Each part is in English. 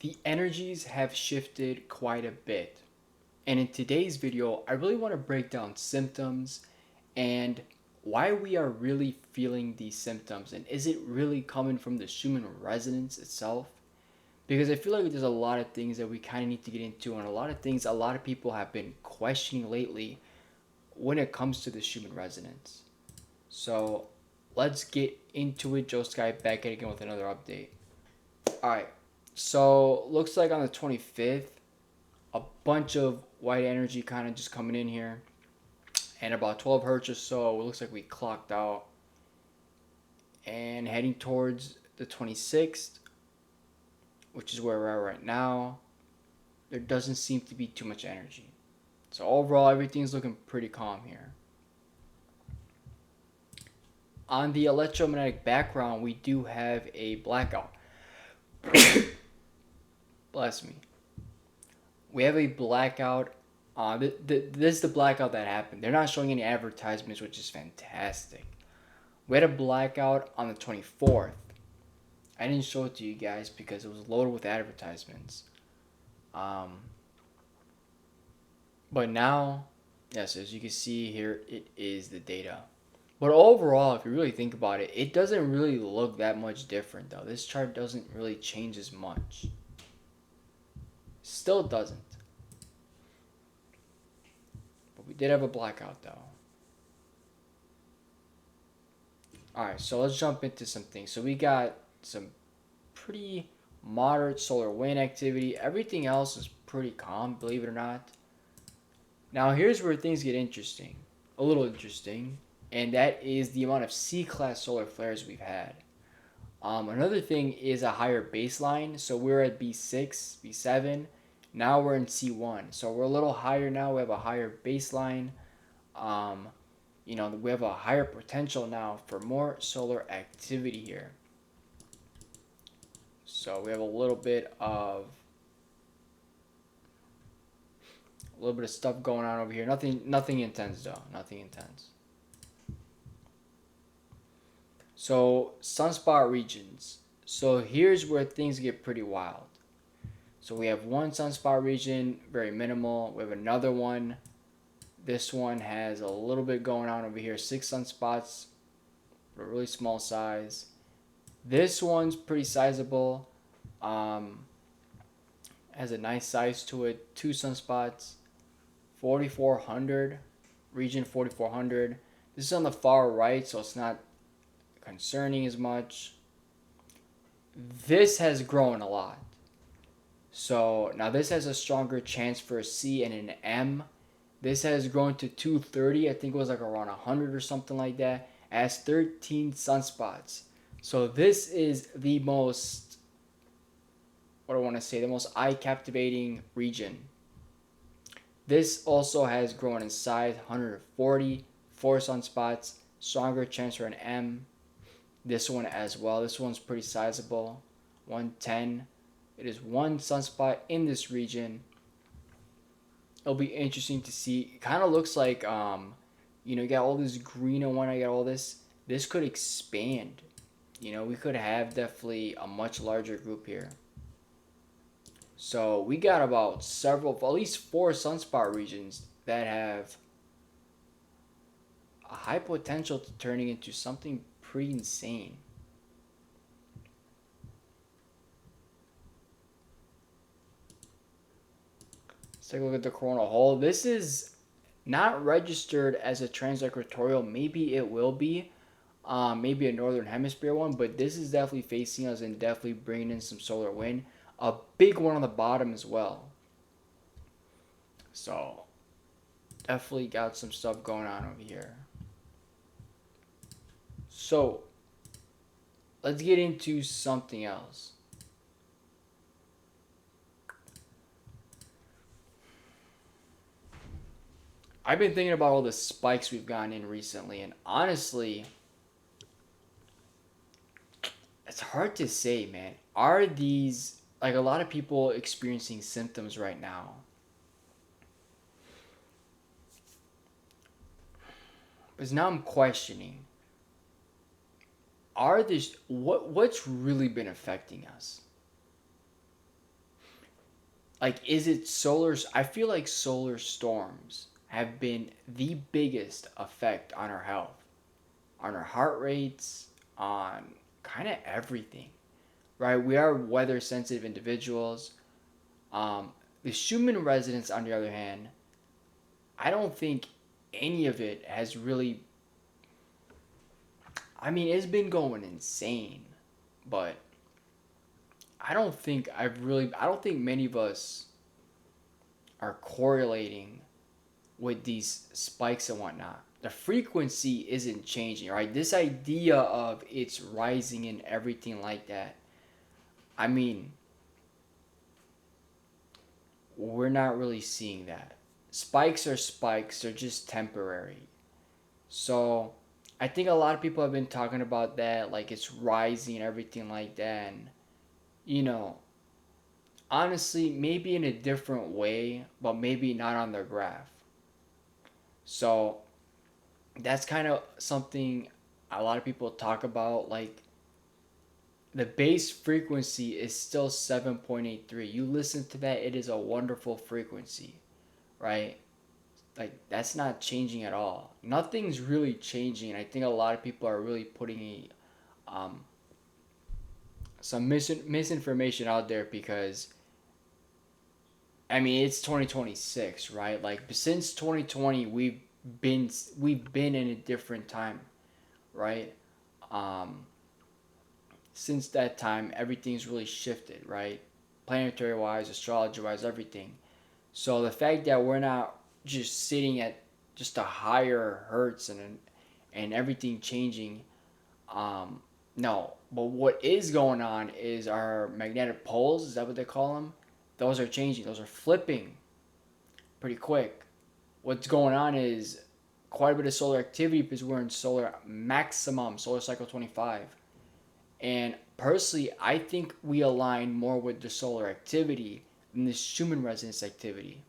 The energies have shifted quite a bit. And in today's video, I really want to break down symptoms and why we are really feeling these symptoms. And is it really coming from the Schumann resonance itself? Because I feel like there's a lot of things that we kind of need to get into, and a lot of things a lot of people have been questioning lately when it comes to the Schumann resonance. So let's get into it. Joe Sky back at again with another update. Alright, so looks like on the 25th, a bunch of white energy kind of just coming in here. And about 12 hertz or so, it looks like we clocked out. And heading towards the 26th, which is where we're at right now, there doesn't seem to be too much energy. So overall, everything's looking pretty calm here. On the electromagnetic background, we do have a blackout. Bless me. We have a blackout. This is the blackout that happened. They're not showing any advertisements, which is fantastic. We had a blackout on the 24th. I didn't show it to you guys because it was loaded with advertisements. But now, yes, as you can see here, it is the data. But overall, if you really think about it, it doesn't really look that much different though. This chart doesn't really change as much. Still doesn't. But we did have a blackout though. Alright, so let's jump into some things. So we got some pretty moderate solar wind activity. Everything else is pretty calm, believe it or not. Now here's where things get interesting. A little interesting. And that is the amount of C-class solar flares we've had. Another thing is a higher baseline. So we're at B6, B7. Now we're in C1. So we're a little higher now. We have a higher baseline. We have a higher potential now for more solar activity here. So we have a little bit of stuff going on over here. Nothing intense though. Nothing intense. So sunspot regions. So here's where things get pretty wild. So we have one sunspot region, very minimal. We have another one. This one has a little bit going on over here. 6 sunspots, but really small size. This one's pretty sizable. Has a nice size to it. 2 sunspots. 4400. Region 4400. This is on the far right, so it's not concerning as much. This has grown a lot. So now this has a stronger chance for a C and an M. This has grown to 230. I think it was like around 100 or something like that. It has 13 sunspots. So this is the most, the most eye-captivating region. This also has grown in size, 140, 4 sunspots, stronger chance for an M. This one as well. This one's pretty sizable, 110. It is 1 sunspot in this region. It'll be interesting to see. It kind of looks like, you got all this green and one. I got all this. This could expand. We could have definitely a much larger group here. So we got about at least 4 sunspot regions that have a high potential to turning into something pretty insane. Let's take a look at the coronal hole. This is not registered as a transequatorial. Maybe it will be. Maybe a northern hemisphere one, but this is definitely facing us and definitely bringing in some solar wind. A big one on the bottom as well. So definitely got some stuff going on over here. So let's get into something else. I've been thinking about all the spikes we've gotten in recently, and honestly, it's hard to say, man. Are these, like, a lot of people experiencing symptoms right now? Because now I'm questioning, what's really been affecting us? like, is it solar? I feel like solar storms have been the biggest effect on our health, on our heart rates, on kind of everything, right? We are weather sensitive individuals. Um, the Schumann resonance, on the other hand, I don't think any of it has really. I mean, it's been going insane, but I don't think many of us are correlating with these spikes and whatnot. The frequency isn't changing, right? This idea of it's rising and everything like that. I mean, we're not really seeing that. Spikes are spikes, they're just temporary. So, I think a lot of people have been talking about that, like it's rising and everything like that. And, you know, honestly, maybe in a different way, but maybe not on their graph. So, that's kind of something a lot of people talk about. Like, the base frequency is still 7.83. You listen to that, it is a wonderful frequency, right? Like, that's not changing at all. Nothing's really changing. I think a lot of people are really putting some misinformation out there because, I mean, it's 2026, right? Like, since 2020, been we've been in a different time, right? Um, since that time, everything's really shifted, right? Planetary wise, astrology wise, everything. So the fact that we're not just sitting at just a higher hertz and everything changing, um, no. But what is going on is our magnetic poles. Is that what they call them? Those are changing. Those are flipping pretty quick. What's going on is quite a bit of solar activity because we're in solar maximum, solar cycle 25. And personally, I think we align more with the solar activity than the Schumann resonance activity.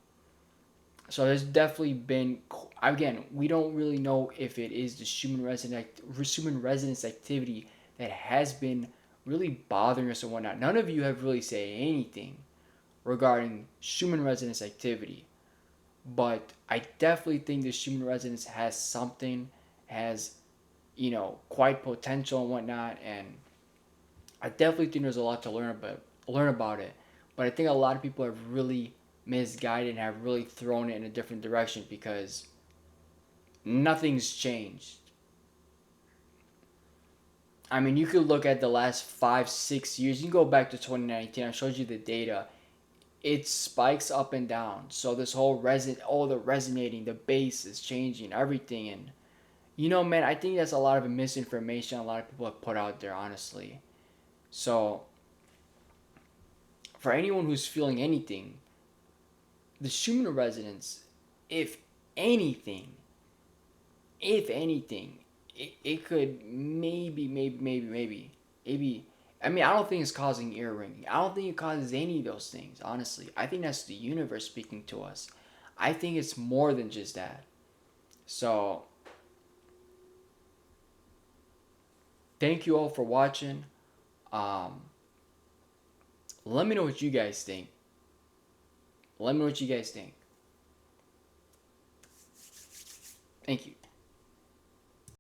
So there's definitely been, again, we don't really know if it is the Schumann resonance activity that has been really bothering us and whatnot. None of you have really said anything regarding Schumann resonance activity, but I definitely think the Schumann resonance has something, has, quite potential and whatnot, and I definitely think there's a lot to learn about it. But I think a lot of people have really misguided and have really thrown it in a different direction because nothing's changed. I mean, you could look at the last 5, 6 years. You can go back to 2019. I showed you the data. It spikes up and down. So this whole all the resonating, the bass is changing, everything. And man, I think that's a lot of misinformation a lot of people have put out there, honestly. So for anyone who's feeling anything, the Schumann resonance, if anything, if anything, it could maybe. I mean, I don't think it's causing ear ringing. I don't think it causes any of those things, honestly. I think that's the universe speaking to us. I think it's more than just that. So, thank you all for watching. Um, let me know what you guys think. Let me know what you guys think. Thank you.